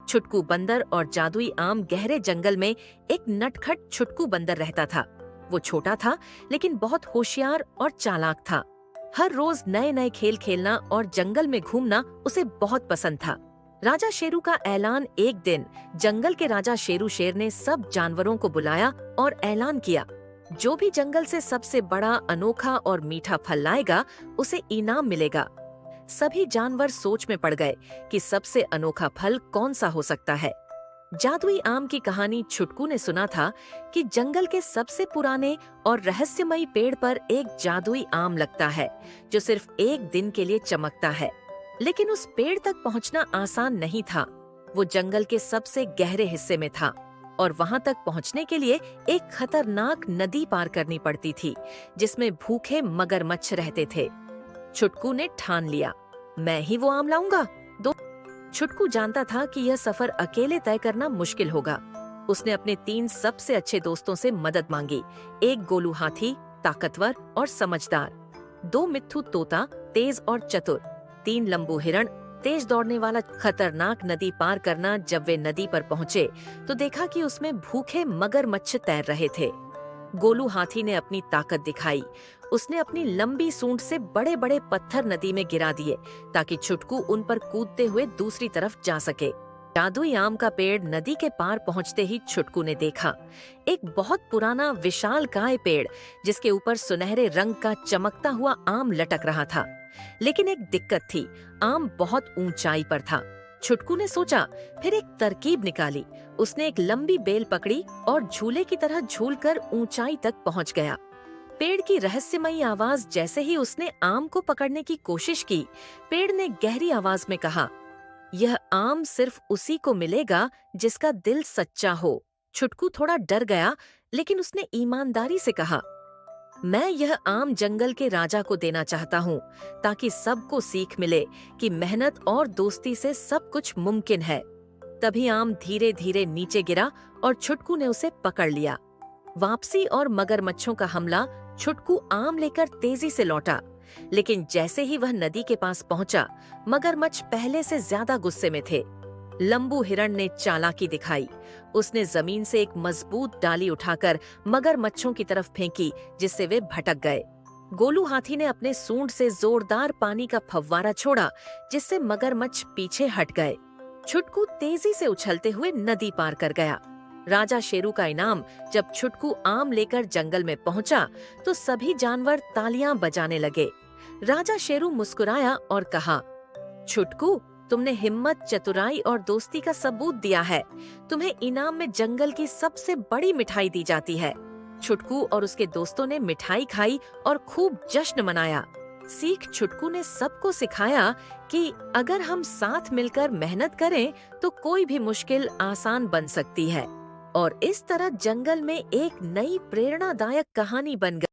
छुटकू बंदर और जादुई आम गहरे जंगल में एक नटखट छुटकू बंदर रहता था। वो छोटा था लेकिन बहुत होशियार और चालाक था। हर रोज नए नए खेल खेलना और जंगल में घूमना उसे बहुत पसंद था। राजा शेरू का ऐलान। एक दिन जंगल के राजा शेरू शेर ने सब जानवरों को बुलाया और ऐलान किया, जो भी जंगल से सबसे बड़ा, अनोखा और मीठा फल लाएगा उसे इनाम मिलेगा। सभी जानवर सोच में पड़ गए कि सबसे अनोखा फल कौन सा हो सकता है। जादुई आम की कहानी छुटकू ने सुना था कि जंगल के सबसे पुराने और रहस्यमयी पेड़ पर एक जादुई आम लगता है जो सिर्फ एक दिन के लिए चमकता है। लेकिन उस पेड़ तक पहुंचना आसान नहीं था। वो जंगल के सबसे गहरे हिस्से में था और वहां तक पहुंचने के लिए एक खतरनाक नदी पार करनी पड़ती थी जिसमें भूखे मगरमच्छ रहते थे। छुटकू ने ठान लिया, मैं ही वो आम लाऊंगा। छुटकू जानता था कि यह सफर अकेले तय करना मुश्किल होगा। उसने अपने 3 सबसे अच्छे दोस्तों से मदद मांगी। एक गोलू हाथी, ताकतवर और समझदार। 2 मिट्ठू तोता, तेज और चतुर। 3 लंबू हिरण, तेज दौड़ने वाला। खतरनाक नदी पार करना। जब वे नदी पर पहुंचे तो देखा कि उसमें भूखे मगरमच्छ तैर रहे थे। गोलू हाथी ने अपनी ताकत दिखाई। उसने अपनी लंबी सूंड से बड़े बड़े पत्थर नदी में गिरा दिए ताकि छुटकू उन पर कूदते हुए दूसरी तरफ जा सके। जादुई आम का पेड़ नदी के पार पहुंचते ही छुटकू ने देखा एक बहुत पुराना विशालकाय पेड़ जिसके ऊपर सुनहरे रंग का चमकता हुआ आम लटक रहा था। लेकिन एक दिक्कत थी, आम बहुत ऊंचाई पर था। छुटकू ने सोचा, फिर एक तरकीब निकाली। उसने एक लंबी बेल पकड़ी और झूले की तरह झूलकर ऊंचाई तक पहुंच गया। पेड़ की रहस्यमयी आवाज जैसे ही उसने आम को पकड़ने की कोशिश की, पेड़ ने गहरी आवाज में कहा, यह आम सिर्फ उसी को मिलेगा जिसका दिल सच्चा हो। छुटकू थोड़ा डर गया, लेकिन उसने ईमानदारी से कहा, मैं यह आम जंगल के राजा को देना चाहता हूँ ताकि सबको सीख मिले कि मेहनत और दोस्ती से सब कुछ मुमकिन है। तभी आम धीरे धीरे नीचे गिरा और छुटकू ने उसे पकड़ लिया। वापसी और मगरमच्छों का हमला। छुटकू आम लेकर तेजी से लौटा, लेकिन जैसे ही वह नदी के पास पहुंचा, मगरमच्छ पहले से ज्यादा गुस्से में थे। लंबू हिरण ने चालाकी दिखाई। उसने जमीन से एक मजबूत डाली उठाकर मगरमच्छों की तरफ फेंकी, जिससे वे भटक गए। गोलू हाथी ने अपने सूंड से जोरदार पानी का फव्वारा छोड़ा, जिससे मगरमच्छ पीछे हट गए। छुटकू तेजी से उछलते हुए नदी पार कर गया। राजा शेरू का इनाम। जब छुटकू आम लेकर जंगल में पहुंचा तो सभी जानवर तालियां बजाने लगे। राजा शेरू मुस्कुराया और कहा, छुटकू, तुमने हिम्मत, चतुराई और दोस्ती का सबूत दिया है। तुम्हें इनाम में जंगल की सबसे बड़ी मिठाई दी जाती है। छुटकू और उसके दोस्तों ने मिठाई खाई और खूब जश्न मनाया। सीख छुटकू ने सबको सिखाया कि अगर हम साथ मिलकर मेहनत करें तो कोई भी मुश्किल आसान बन सकती है। और इस तरह जंगल में एक नई प्रेरणादायक कहानी बन गई।